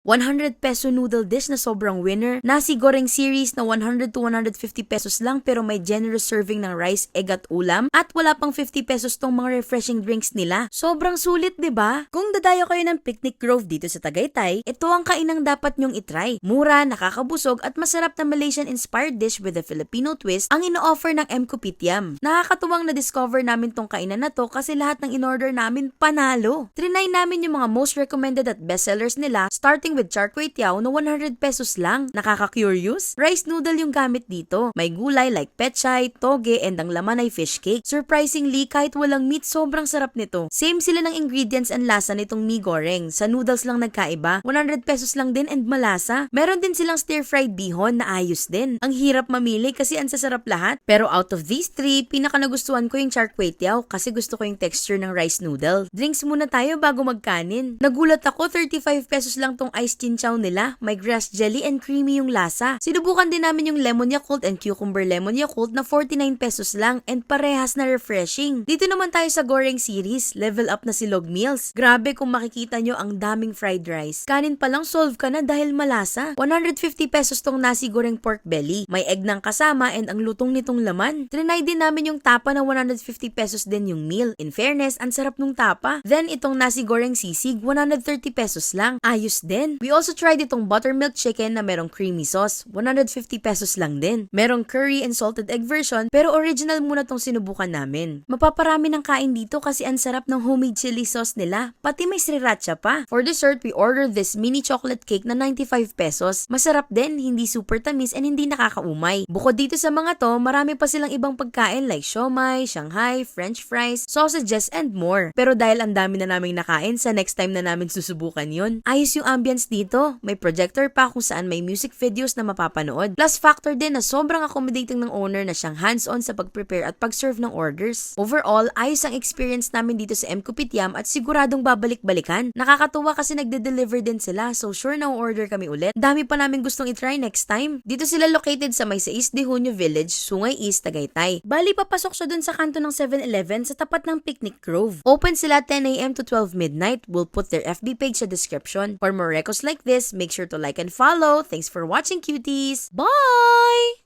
100 peso noodle dish na sobrang winner, nasi goreng series na 100 to 150 pesos lang pero may generous serving ng rice, egg at ulam, at wala pang 50 pesos tong mga refreshing drinks nila. Sobrang sulit, 'di ba? Kung dadayo kayo ng Picnic Grove dito sa Tagaytay, ito ang kainang dapat nyong itry. Mura, nakakabusog at masarap na Malaysian-inspired dish with a Filipino twist ang ino-offer ng M. Kopitiam. Nakakatuwang na-discover namin tong kainan na to kasi lahat ng in-order namin panalo. Trinay namin yung mga most recommended at bestsellers nila, starting with char kway teow na 100 pesos lang. Nakaka-curious? Rice noodle yung gamit dito. May gulay like pechay, toge, and ang laman ay fish cake. Surprisingly, kahit walang meat, sobrang sarap nito. Same sila ng ingredients and lasa nitong mee goreng. Sa noodles lang nagkaiba. 100 pesos lang din and malasa. Meron din silang stir-fried bihon na ayos din. Ang hirap mamili kasi ang sasarap lahat. Pero out of these three, pinaka nagustuhan ko yung char kway teow kasi gusto ko yung texture ng rice noodle. Drinks muna tayo bago magkanin. Nagulat ako, 35 pesos lang tong iced chinchaw nila. May grass jelly and creamy yung lasa. Sinubukan din namin yung lemon Yakult and cucumber lemon Yakult na 49 pesos lang and parehas na refreshing. Dito naman tayo sa goreng series. Level up na si Log Meals. Grabe kung makikita nyo ang daming fried rice. Kanin pa lang solve ka na dahil malasa. 150 pesos tong nasi goreng pork belly. May egg ng kasama and ang lutong nitong laman. Trinay din namin yung tapa na 150 pesos din yung meal. In fairness, ang sarap nung tapa. Then itong nasi goreng sisig, 130 pesos lang. Ayos din. We also tried itong buttermilk chicken na merong creamy sauce. 150 pesos lang din. Merong curry and salted egg version pero original muna tong sinubukan namin. Mapaparami ng kain dito kasi ang sarap ng homemade chili sauce nila. Pati may sriracha pa. For dessert, we ordered this mini chocolate cake na 95 pesos. Masarap din, hindi super tamis and hindi nakakaumay. Bukod dito sa mga to, marami pa silang ibang pagkain like siomai, Shanghai, french fries, sausages and more. Pero dahil ang dami na naming nakain, sa next time na namin susubukan yun. Ayos yung ambience dito. May projector pa kung saan may music videos na mapapanood. Plus factor din na sobrang accommodating ng owner na siyang hands-on sa pag-prepare at pag-serve ng orders. Overall, ayos ang experience namin dito sa M. Kopitiam at siguradong babalik-balikan. Nakakatuwa kasi nagde-deliver din sila so sure na order kami ulit. Dami pa namin gustong itry next time. Dito sila located sa may 6 de Junio Village, Sungay East, Tagaytay. Bali papasok siya dun sa kanto ng 7-Eleven sa tapat ng Picnic Grove. Open sila 10 a.m. to 12 midnight. We'll put their FB page sa description. For more recos like this, make sure to like and follow. Thanks for watching, cuties! Bye!